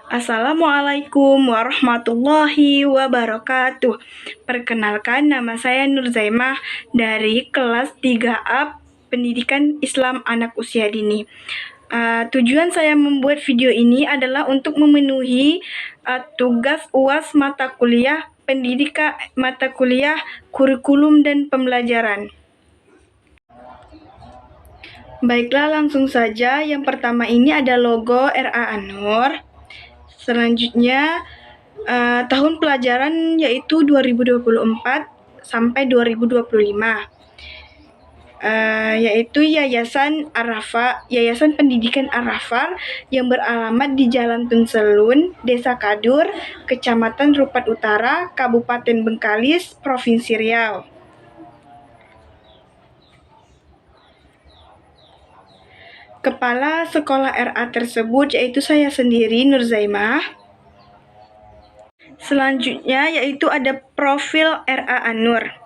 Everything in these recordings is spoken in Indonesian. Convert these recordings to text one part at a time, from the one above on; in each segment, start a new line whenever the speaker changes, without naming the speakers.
Assalamualaikum warahmatullahi wabarakatuh. Perkenalkan, nama saya Nur Zaimah dari kelas 3A Pendidikan Islam Anak Usia Dini. Tujuan saya membuat video ini adalah untuk memenuhi tugas UAS mata kuliah pendidikan, mata kuliah kurikulum dan pembelajaran. Baiklah, langsung saja. Yang pertama ini ada logo RA An-Nur. Selanjutnya tahun pelajaran yaitu 2024 sampai 2025. Yaitu Yayasan Pendidikan Ar-Rafah yang beralamat di Jalan Tunselun, Desa Kadur, Kecamatan Rupat Utara, Kabupaten Bengkalis, Provinsi Riau. Kepala sekolah RA tersebut yaitu saya sendiri, Nur Zaimah. Selanjutnya yaitu ada profil RA An-Nur.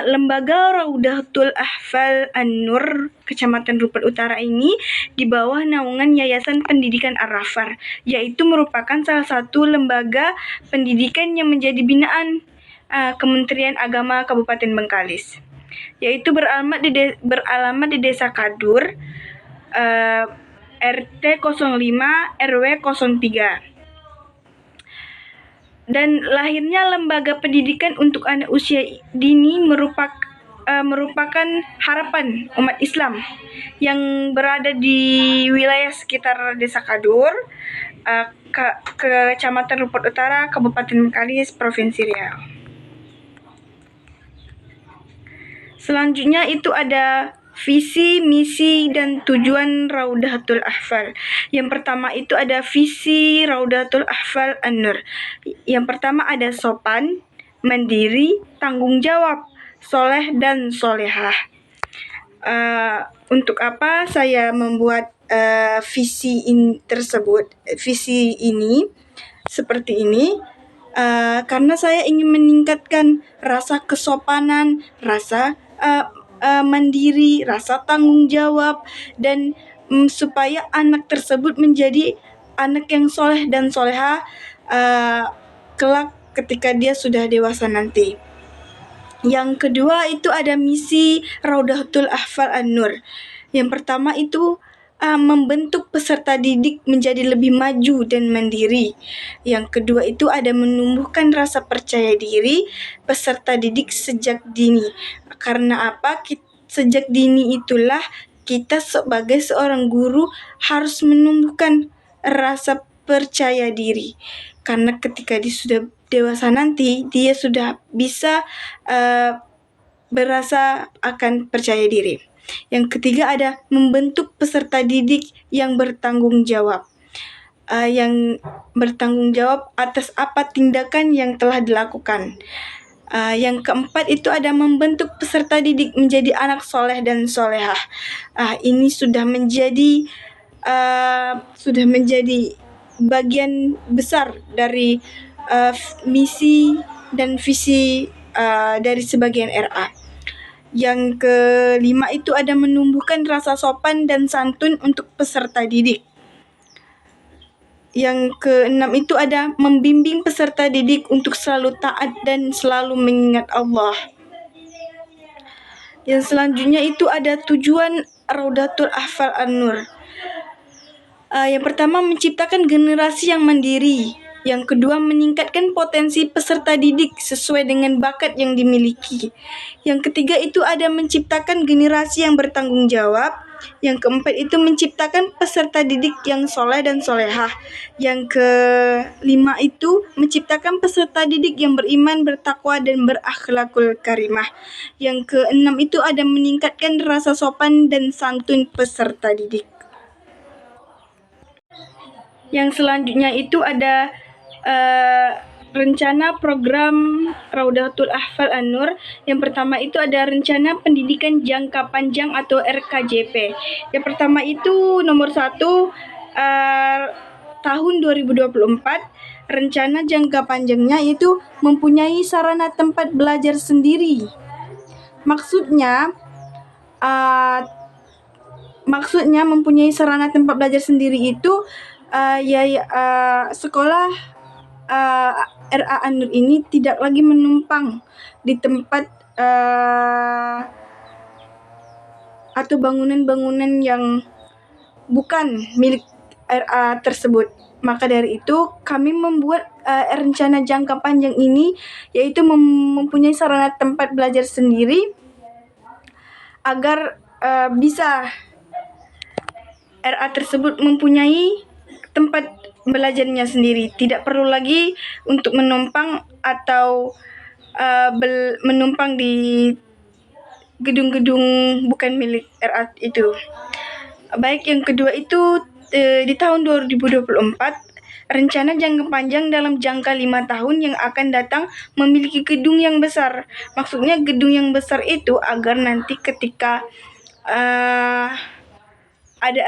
Lembaga Raudatul Ahfal An-Nur Kecamatan Rupat Utara ini di bawah naungan Yayasan Pendidikan Ar-Rafah, yaitu merupakan salah satu lembaga pendidikan yang menjadi binaan Kementerian Agama Kabupaten Bengkalis, yaitu beralamat di Desa Kadur, RT 05 RW 03. Dan lahirnya lembaga pendidikan untuk anak usia dini merupakan harapan umat Islam yang berada di wilayah sekitar Desa Kadur, Kecamatan Rupat Utara, Kabupaten Bengkalis, Provinsi Riau. Selanjutnya itu ada visi, misi, dan tujuan Raudatul Ahfal. Yang pertama itu ada visi Raudatul Ahfal An-Nur. Yang pertama ada sopan, mandiri, tanggung jawab, soleh, dan solehah. Untuk apa saya membuat visi ini seperti ini? Karena saya ingin meningkatkan rasa kesopanan, rasa mandiri, rasa tanggung jawab, dan supaya anak tersebut menjadi anak yang soleh dan soleha kelak ketika dia sudah dewasa nanti. Yang kedua itu ada misi Raudatul Ahfal An-Nur. Yang pertama itu membentuk peserta didik menjadi lebih maju dan mandiri. Yang kedua itu ada menumbuhkan rasa percaya diri peserta didik sejak dini. Karena apa? Sejak dini itulah kita sebagai seorang guru harus menumbuhkan rasa percaya diri. Karena ketika dia sudah dewasa nanti, dia sudah bisa berasa akan percaya diri. Yang ketiga ada membentuk peserta didik yang bertanggung jawab. Yang bertanggung jawab atas apa tindakan yang telah dilakukan. Yang keempat itu ada membentuk peserta didik menjadi anak soleh dan solehah. Ini sudah menjadi bagian besar dari misi dan visi dari sebagian RA. Yang kelima itu ada menumbuhkan rasa sopan dan santun untuk peserta didik. Yang keenam itu ada membimbing peserta didik untuk selalu taat dan selalu mengingat Allah. Yang selanjutnya itu ada tujuan Raudatul Ahfal An-Nur. Yang pertama menciptakan generasi yang mandiri. Yang kedua, meningkatkan potensi peserta didik sesuai dengan bakat yang dimiliki. Yang ketiga itu ada menciptakan generasi yang bertanggung jawab. Yang keempat itu menciptakan peserta didik yang soleh dan solehah. Yang kelima itu menciptakan peserta didik yang beriman, bertakwa, dan berakhlakul karimah. Yang keenam itu ada meningkatkan rasa sopan dan santun peserta didik. Yang selanjutnya itu ada rencana program Raudatul Ahfal An-Nur. Yang pertama itu ada rencana pendidikan jangka panjang atau RKJP. Yang pertama itu nomor 1 tahun 2024, rencana jangka panjangnya itu mempunyai sarana tempat belajar sendiri. Maksudnya mempunyai sarana tempat belajar sendiri itu sekolah RA An-Nur ini tidak lagi menumpang di tempat atau bangunan-bangunan yang bukan milik RA tersebut. Maka dari itu kami membuat rencana jangka panjang ini, yaitu mempunyai sarana tempat belajar sendiri agar bisa RA tersebut mempunyai tempat belajarnya sendiri. Tidak perlu lagi untuk menumpang atau menumpang di gedung-gedung bukan milik RA itu. Baik, yang kedua itu di tahun 2024 rencana jangka panjang dalam jangka 5 tahun yang akan datang memiliki gedung yang besar. Maksudnya gedung yang besar itu agar nanti ketika ada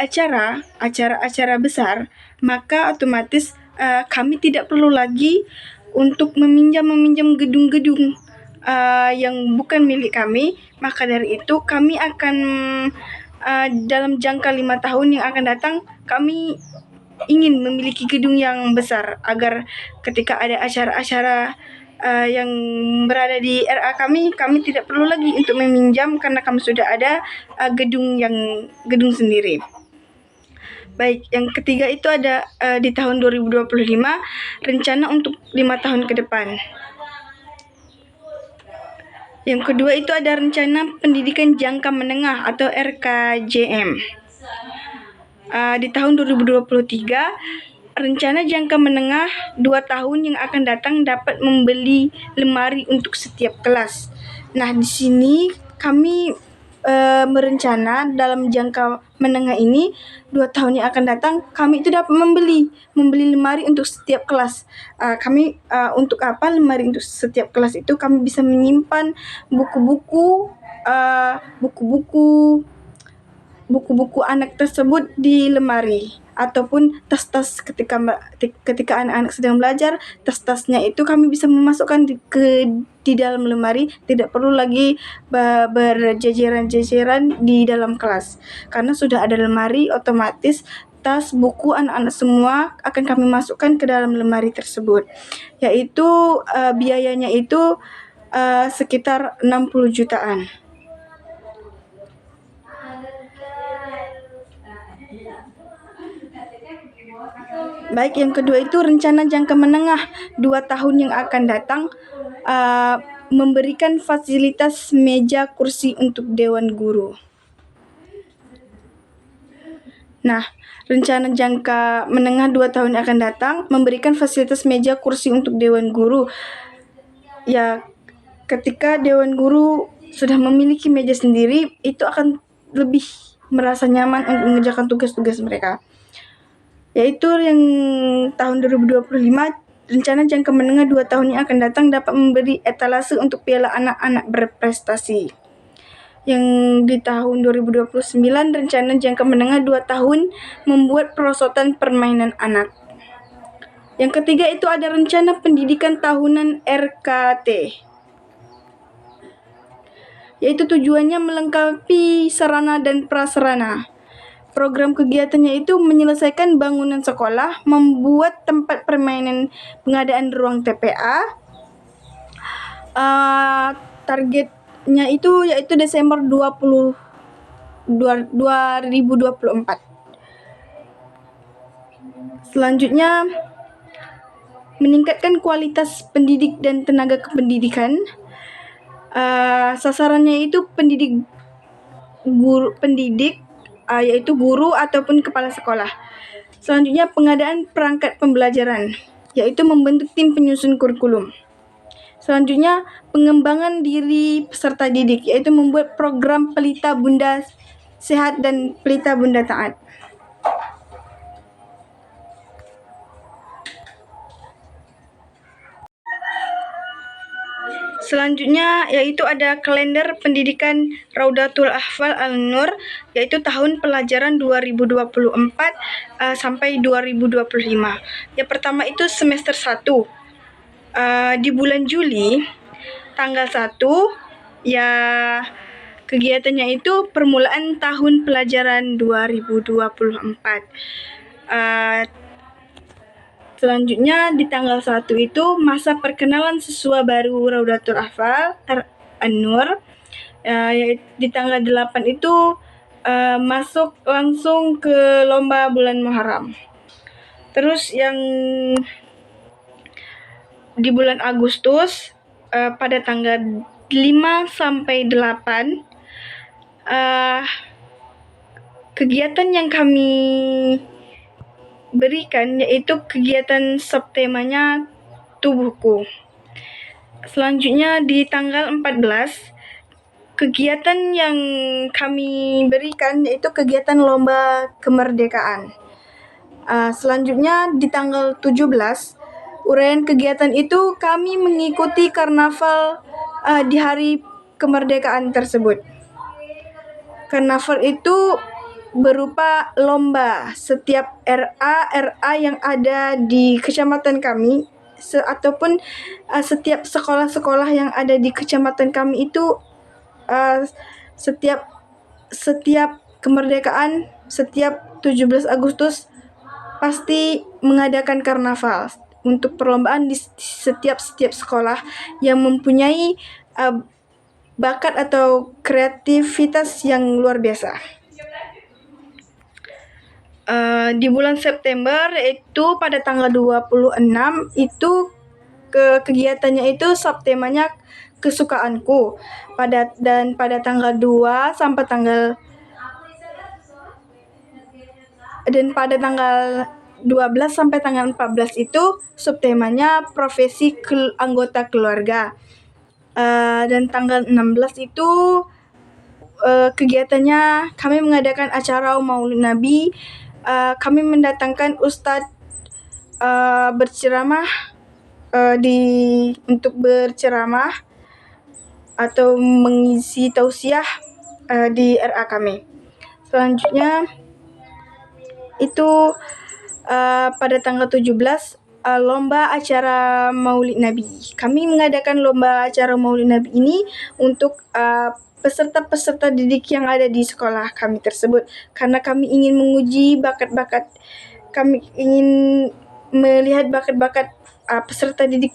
acara-acara besar, maka otomatis kami tidak perlu lagi untuk meminjam gedung-gedung yang bukan milik kami. Maka dari itu kami akan dalam jangka 5 tahun yang akan datang, kami ingin memiliki gedung yang besar agar ketika ada acara-acara yang berada di RA kami tidak perlu lagi untuk meminjam karena kami sudah ada gedung sendiri. Baik, yang ketiga itu ada di tahun 2025 rencana untuk 5 tahun ke depan. Yang kedua itu ada rencana pendidikan jangka menengah atau RKJM. Di tahun 2023, rencana jangka menengah 2 tahun yang akan datang dapat membeli lemari untuk setiap kelas. Nah, di sini kami merencana dalam jangka menengah ini 2 tahun yang akan datang kami itu dapat membeli lemari untuk setiap kelas. Untuk apa lemari untuk setiap kelas itu? Kami bisa menyimpan buku-buku anak tersebut di lemari, ataupun tas-tas ketika anak-anak sedang belajar, tas-tasnya itu kami bisa memasukkan di dalam lemari, tidak perlu lagi berjejeran-jejeran di dalam kelas. Karena sudah ada lemari, otomatis tas, buku anak-anak semua akan kami masukkan ke dalam lemari tersebut. Yaitu biayanya itu sekitar 60 jutaan. Baik, yang kedua itu rencana jangka menengah 2 tahun yang akan datang memberikan fasilitas meja kursi untuk Dewan Guru. Nah, rencana jangka menengah 2 tahun yang akan datang memberikan fasilitas meja kursi untuk Dewan Guru. Ya, ketika Dewan Guru sudah memiliki meja sendiri, itu akan lebih merasa nyaman untuk mengerjakan tugas-tugas mereka. Yaitu yang tahun 2025, rencana jangka menengah 2 tahun yang akan datang dapat memberi etalase untuk piala anak-anak berprestasi. Yang di tahun 2029, rencana jangka menengah 2 tahun membuat perosotan permainan anak. Yang ketiga itu ada rencana pendidikan tahunan RKT. Yaitu tujuannya melengkapi sarana dan prasarana. Program kegiatannya itu menyelesaikan bangunan sekolah, membuat tempat permainan, pengadaan ruang TPA. Targetnya itu yaitu Desember 2024. Selanjutnya, meningkatkan kualitas pendidik dan tenaga kependidikan. Sasarannya itu pendidik yaitu guru ataupun kepala sekolah. Selanjutnya, pengadaan perangkat pembelajaran, yaitu membentuk tim penyusun kurikulum. Selanjutnya, pengembangan diri peserta didik, yaitu membuat program Pelita Bunda Sehat dan Pelita Bunda Taat. Selanjutnya yaitu ada kalender pendidikan Raudatul Ahfal An-Nur, yaitu tahun pelajaran 2024 sampai 2025. Yang pertama itu semester 1. Di bulan Juli tanggal 1 ya kegiatannya itu permulaan tahun pelajaran 2024. Selanjutnya di tanggal 1 itu masa perkenalan siswa baru Raudatul Atfal An-Nur. Di tanggal 8 itu masuk langsung ke lomba bulan Muharram. Terus yang di bulan Agustus pada tanggal 5 sampai 8 kegiatan yang kami berikan yaitu kegiatan subtemanya tubuhku. Selanjutnya di tanggal 14 kegiatan yang kami berikan yaitu kegiatan lomba kemerdekaan. Selanjutnya di tanggal 17 uraian kegiatan itu kami mengikuti karnaval di hari kemerdekaan tersebut. Karnaval itu berupa lomba. Setiap RA yang ada di kecamatan kami ataupun setiap sekolah-sekolah yang ada di kecamatan kami itu setiap kemerdekaan, setiap 17 Agustus pasti mengadakan karnaval untuk perlombaan di setiap sekolah yang mempunyai bakat atau kreativitas yang luar biasa. Di bulan September itu pada tanggal 26 itu kegiatannya itu subtemanya kesukaanku. Pada tanggal 2 sampai tanggal 12 sampai tanggal 14 itu subtemanya profesi anggota keluarga. Dan tanggal 16 itu kegiatannya kami mengadakan acara Maulid Nabi. Kami mendatangkan ustadz berceramah untuk berceramah atau mengisi tausiah di RA kami. Selanjutnya itu pada tanggal 17 lomba acara Maulid Nabi. Kami mengadakan lomba acara Maulid Nabi ini untuk peserta-peserta didik yang ada di sekolah kami tersebut, karena kami ingin menguji bakat-bakat, kami ingin melihat bakat-bakat peserta didik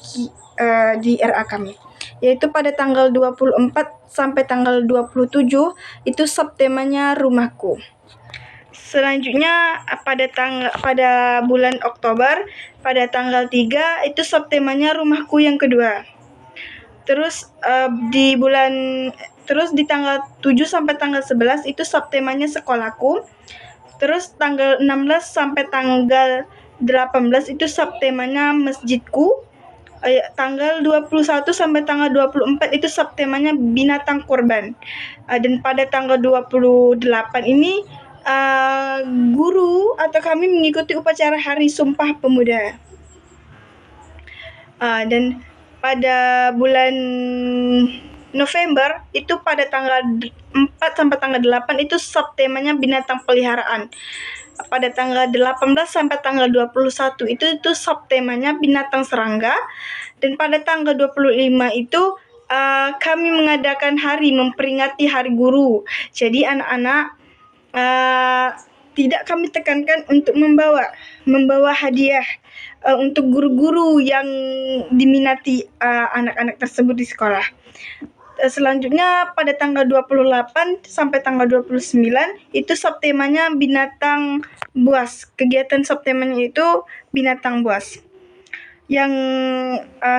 di RA kami, yaitu pada tanggal 24 sampai tanggal 27 itu subtemanya rumahku. Selanjutnya pada bulan Oktober pada tanggal 3 itu subtemanya rumahku yang kedua. Terus di tanggal 7 sampai tanggal 11 itu subtemanya sekolahku. Terus tanggal 16 sampai tanggal 18 itu subtemanya masjidku. Tanggal 21 sampai tanggal 24 itu subtemanya binatang kurban. Dan pada tanggal 28 ini guru atau kami mengikuti upacara Hari Sumpah Pemuda. Dan pada bulan November itu pada tanggal 4 sampai tanggal 8 itu subtemanya binatang peliharaan. Pada tanggal 18 sampai tanggal 21 itu subtemanya binatang serangga. Dan pada tanggal 25 itu kami mengadakan memperingati Hari Guru. Jadi anak-anak tidak kami tekankan untuk membawa hadiah untuk guru-guru yang diminati anak-anak tersebut di sekolah. Selanjutnya pada tanggal 28 sampai tanggal 29 itu subtemanya binatang buas. Kegiatan subtemanya itu binatang buas. Yang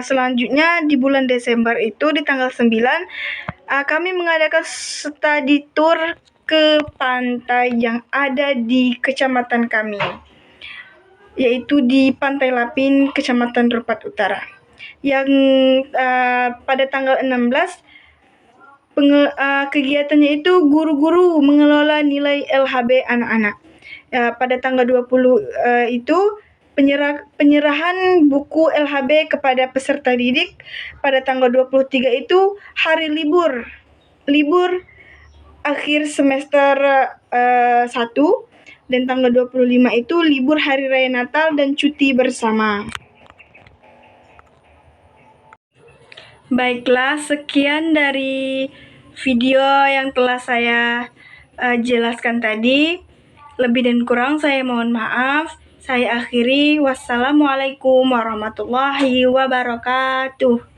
selanjutnya di bulan Desember itu di tanggal 9 kami mengadakan study tour ke pantai yang ada di kecamatan kami, yaitu di Pantai Lapin, Kecamatan Rupat Utara. Yang pada tanggal 16 kegiatannya itu guru-guru mengelola nilai LHB anak-anak. Pada tanggal 20 itu penyerahan buku LHB kepada peserta didik. Pada tanggal 23 itu hari libur akhir semester 1. Dan tanggal 25 itu libur Hari Raya Natal dan cuti bersama. Baiklah, sekian dari video yang telah saya jelaskan tadi. Lebih dan kurang saya mohon maaf. Saya akhiri, wassalamualaikum warahmatullahi wabarakatuh.